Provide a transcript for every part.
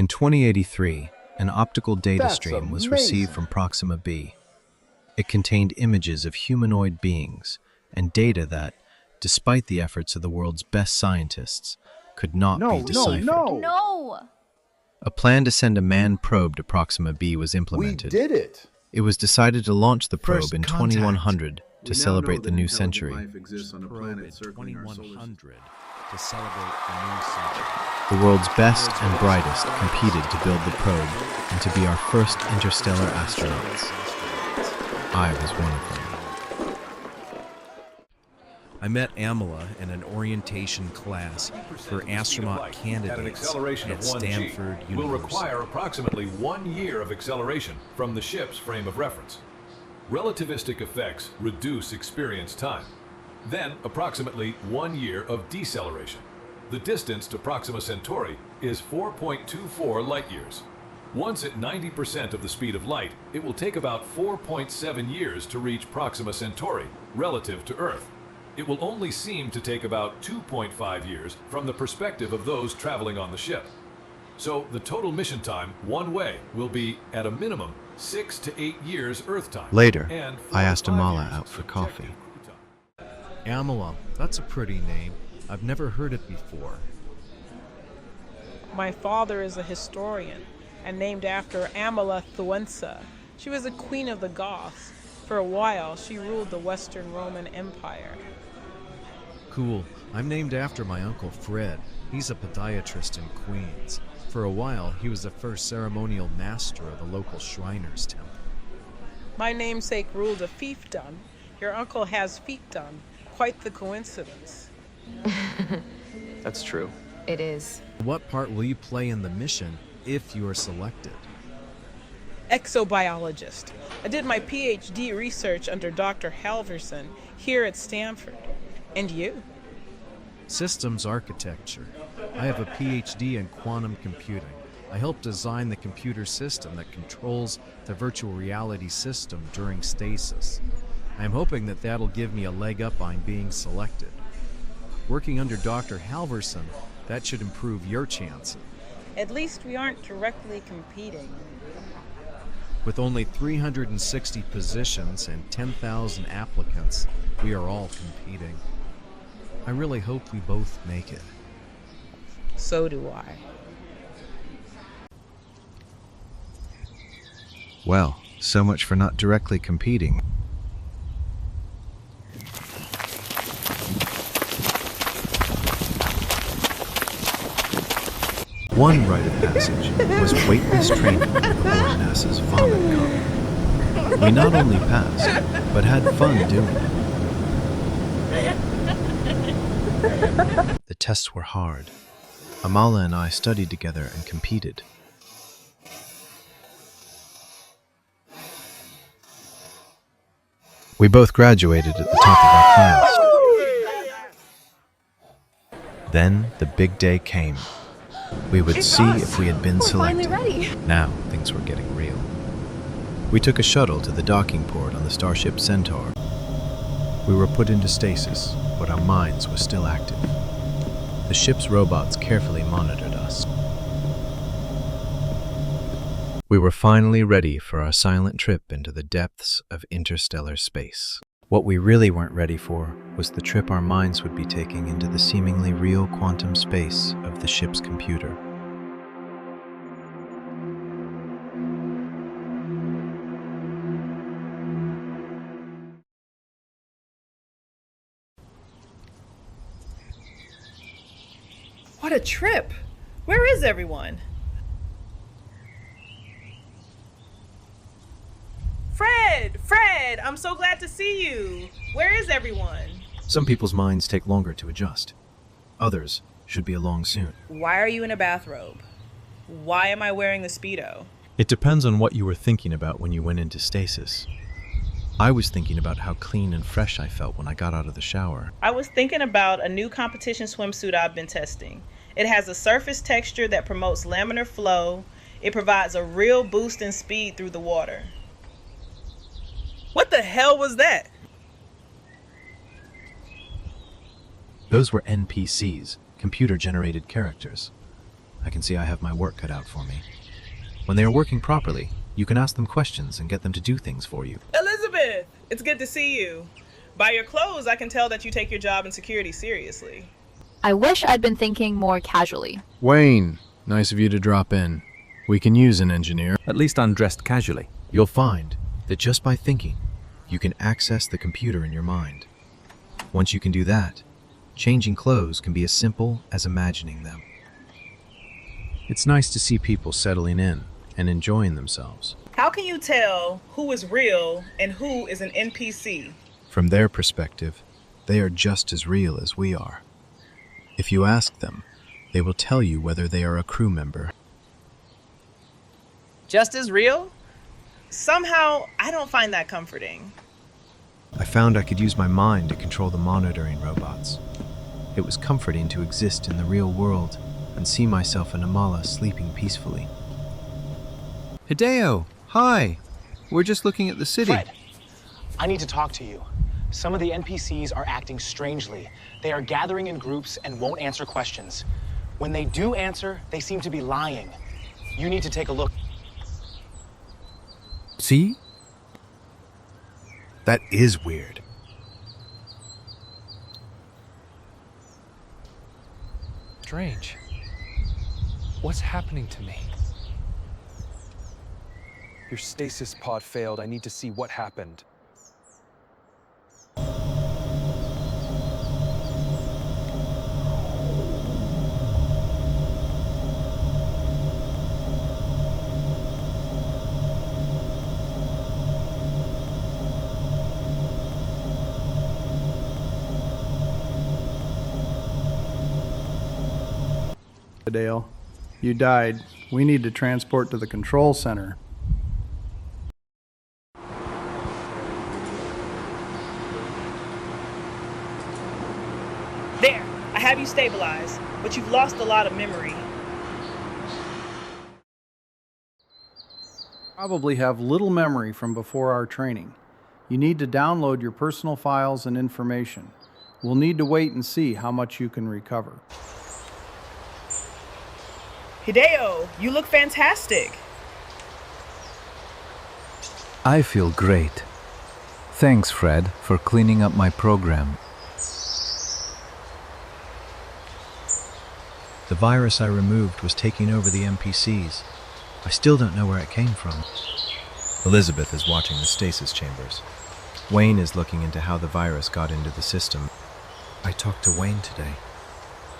2083, an optical data That's stream was amazing. received from Proxima B. It contained images of humanoid beings and data that, despite the efforts of the world's best scientists, could not be deciphered. No! A plan to send a manned probe to Proxima B was We implemented. did it. It was decided to launch the probe First in contact. 2100 to celebrate the new century. Life exists on a planet circling our solar system. to celebrate the new century. The world's best and brightest competed to build the probe and to be our first interstellar astronauts. I was one of them. I met Amala in an orientation class for astronaut candidates at an acceleration at of 1 g Stanford will University. require approximately 1 year of acceleration from the ship's frame of reference. Relativistic effects reduce experience time. Then approximately 1 year of deceleration. The distance to Proxima Centauri is 4.24 light years. Once at 90% of the speed of light, it will take about 4.7 years to reach Proxima Centauri relative to Earth. It will only seem to take about 2.5 years from the perspective of those traveling on the ship. So the total mission time one way will be, at a minimum, 6 to 8 years Earth time. Later, and 4 I to asked 5 Amala years out for coffee. subjective crew time. Amala, that's a pretty name. I've never heard it before. My father is a historian and named after Amala Thuenza. She was a queen of the Goths. For a while, she ruled the Western Roman Empire. Cool. I'm named after my uncle Fred. He's a podiatrist in Queens. For a while, he was the first ceremonial master of the local Shriners Temple. My namesake ruled a fiefdom. Your uncle has fiefdom. Quite the coincidence. That's true. It is. What part will you play in the mission if you are selected? Exobiologist. I did my PhD research under Dr. Halverson here at Stanford. And you? Systems architecture. I have a PhD in quantum computing. I helped design the computer system that controls the virtual reality system during stasis. I'm hoping that that'll give me a leg up on being selected. Working under Dr. Halverson, that should improve your chances. At least we aren't directly competing. With only 360 positions and 10,000 applicants, we are all competing. I really hope we both make it. So do I. Well, so much for not directly competing. One rite of passage was weightless training aboard NASA's Vomit Car. We not only passed, but had fun doing it. The tests were hard. Amala and I studied together and competed. We both graduated at the top of our class. Then the big day came. We would see if we had been selected. Finally ready. Now things were getting real. We took a shuttle to the docking port on the starship Centaur. We were put into stasis, but our minds were still active. The ship's robots carefully monitored us. We were finally ready for our silent trip into the depths of interstellar space. What we really weren't ready for was the trip our minds would be taking into the seemingly real quantum space of the ship's computer. What a trip! Where is everyone? Fred! I'm so glad to see you! Where is everyone? Some people's minds take longer to adjust. Others should be along soon. Why are you in a bathrobe? Why am I wearing the Speedo? It depends on what you were thinking about when you went into stasis. I was thinking about how clean and fresh I felt when I got out of the shower. I was thinking about a new competition swimsuit I've been testing. It has a surface texture that promotes laminar flow. It provides a real boost in speed through the water. What the hell was that? Those were NPCs, computer-generated characters. I can see I have my work cut out for me. When they are working properly, you can ask them questions and get them to do things for you. Elizabeth, it's good to see you. By your clothes, I can tell that you take your job in security seriously. I wish I'd been thinking more casually. Wayne, nice of you to drop in. We can use an engineer. At least undressed casually. You'll find that just by thinking, you can access the computer in your mind. Once you can do that, changing clothes can be as simple as imagining them. It's nice to see people settling in and enjoying themselves. How can you tell who is real and who is an NPC? From their perspective, they are just as real as we are. If you ask them, they will tell you whether they are a crew member. Just as real? Somehow, I don't find that comforting. I found I could use my mind to control the monitoring robots. It was comforting to exist in the real world and see myself and Amala sleeping peacefully. Hideo, hi. We're just looking at the city. Fred, I need to talk to you. Some of the NPCs are acting strangely. They are gathering in groups and won't answer questions. When they do answer, they seem to be lying. You need to take a look. See? That is weird. Strange. What's happening to me? Your stasis pod failed. I need to see what happened. Dale, you died. We need to transport to the control center. There, I have you stabilized, but you've lost a lot of memory. Probably have little memory from before our training. You need to download your personal files and information. We'll need to wait and see how much you can recover. Hideo, you look fantastic. I feel great. Thanks, Fred, for cleaning up my program. The virus I removed was taking over the NPCs. I still don't know where it came from. Elizabeth is watching the stasis chambers. Wayne is looking into how the virus got into the system. I talked to Wayne today.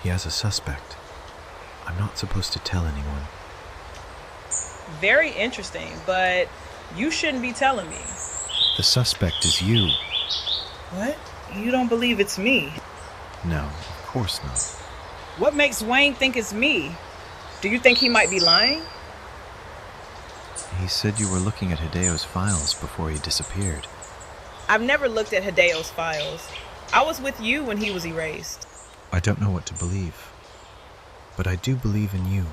He has a suspect. I'm not supposed to tell anyone. Very interesting, but you shouldn't be telling me. The suspect is you. What? You don't believe it's me? No, of course not. What makes Wayne think it's me? Do you think he might be lying? He said you were looking at Hideo's files before he disappeared. I've never looked at Hideo's files. I was with you when he was erased. I don't know what to believe, but I do believe in you.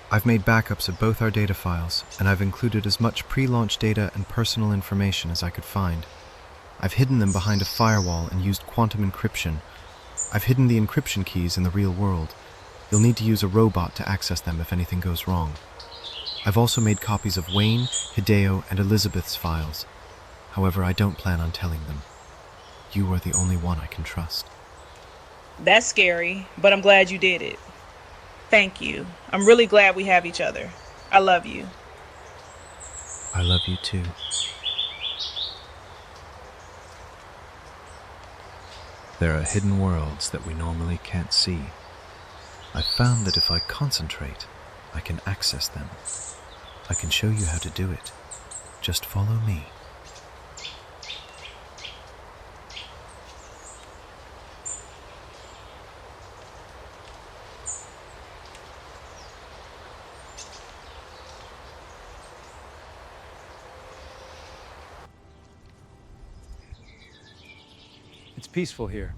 I've made backups of both our data files, and I've included as much pre-launch data and personal information as I could find. I've hidden them behind a firewall and used quantum encryption. I've hidden the encryption keys in the real world. You'll need to use a robot to access them if anything goes wrong. I've also made copies of Wayne, Hideo, and Elizabeth's files. However, I don't plan on telling them. You are the only one I can trust. That's scary, but I'm glad you did it. Thank you. I'm really glad we have each other. I love you. I love you too. There are hidden worlds that we normally can't see. I've found that if I concentrate, I can access them. I can show you how to do it. Just follow me. It's peaceful here.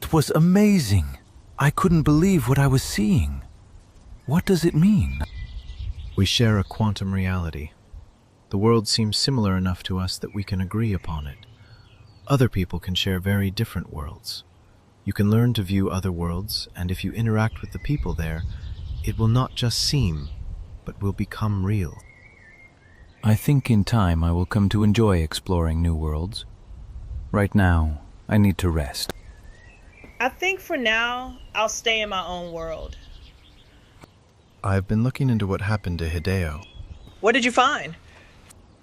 It was amazing. I couldn't believe what I was seeing. What does it mean? We share a quantum reality. The world seems similar enough to us that we can agree upon it. Other people can share very different worlds. You can learn to view other worlds, and if you interact with the people there, it will not just seem, but will become real. I think in time I will come to enjoy exploring new worlds. Right now, I need to rest. I think for now, I'll stay in my own world. I've been looking into what happened to Hideo. What did you find?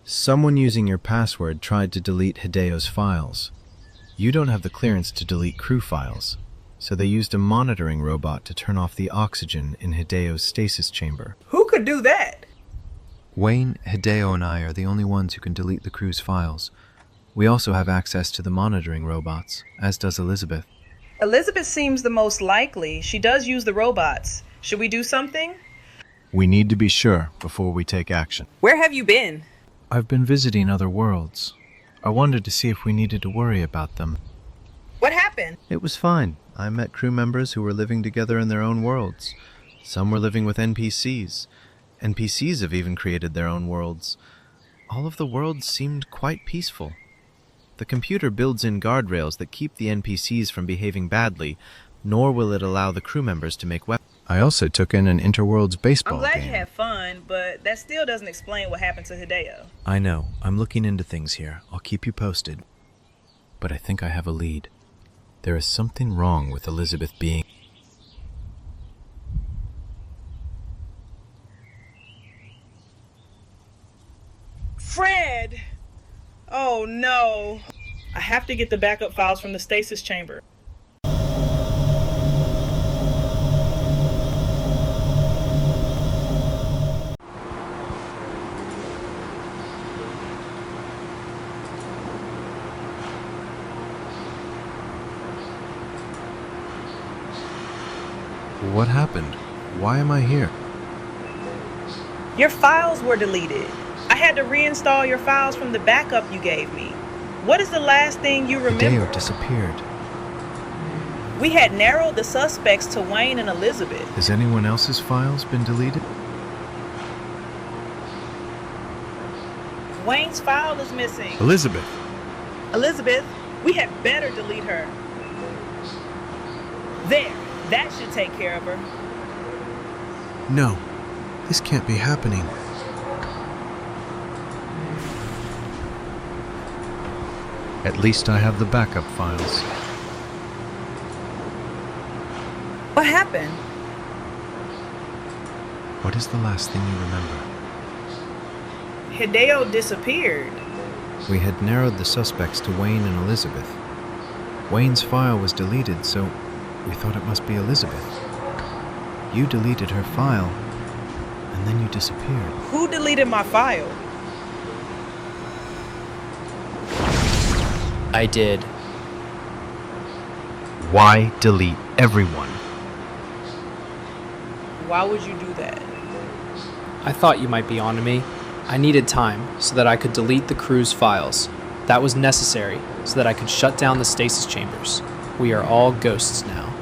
Someone using your password tried to delete Hideo's files. You don't have the clearance to delete crew files, so they used a monitoring robot to turn off the oxygen in Hideo's stasis chamber. Who could do that? Wayne, Hideo, and I are the only ones who can delete the crew's files. We also have access to the monitoring robots, as does Elizabeth. Elizabeth seems the most likely. She does use the robots. Should we do something? We need to be sure before we take action. Where have you been? I've been visiting other worlds. I wanted to see if we needed to worry about them. What happened? It was fine. I met crew members who were living together in their own worlds. Some were living with NPCs. NPCs have even created their own worlds. All of the worlds seemed quite peaceful. The computer builds in guardrails that keep the NPCs from behaving badly, nor will it allow the crew members to make weapons. I also took in an interworlds baseball game. I'm glad you had fun, but that still doesn't explain what happened to Hideo. I know. I'm looking into things here. I'll keep you posted. But I think I have a lead. There is something wrong with Elizabeth being... Fred! Oh no. I have to get the backup files from the stasis chamber. What happened? Why am I here? Your files were deleted. I had to reinstall your files from the backup you gave me. What is the last thing you remember? Hideo disappeared. We had narrowed the suspects to Wayne and Elizabeth. Has anyone else's files been deleted? Wayne's file is missing. Elizabeth! Elizabeth, we had better delete her. There, that should take care of her. No, this can't be happening. At least I have the backup files. What happened? What is the last thing you remember? Hideo disappeared. We had narrowed the suspects to Wayne and Elizabeth. Wayne's file was deleted, so we thought it must be Elizabeth. You deleted her file, and then you disappeared. Who deleted my file? I did. Why delete everyone? Why would you do that? I thought you might be onto me. I needed time so that I could delete the crew's files. That was necessary so that I could shut down the stasis chambers. We are all ghosts now.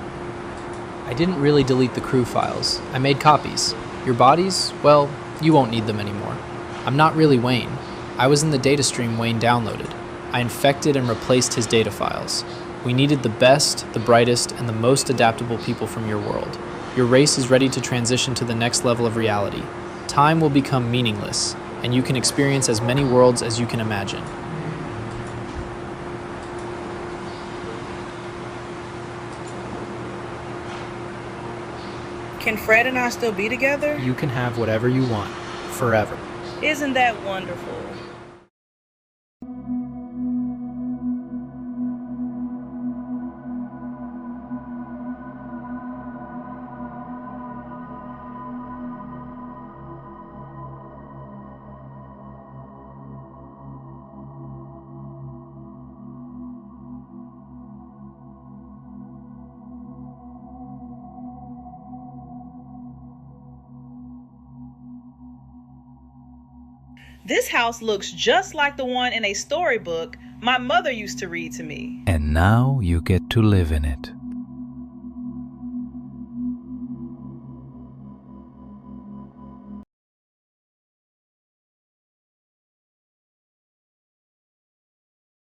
I didn't really delete the crew files. I made copies. Your bodies, well, you won't need them anymore. I'm not really Wayne. I was in the data stream Wayne downloaded. I infected and replaced his data files. We needed the best, the brightest, and the most adaptable people from your world. Your race is ready to transition to the next level of reality. Time will become meaningless, and you can experience as many worlds as you can imagine. Can Fred and I still be together? You can have whatever you want, forever. Isn't that wonderful? This house looks just like the one in a storybook My mother used to read to me. And now you get to live in it.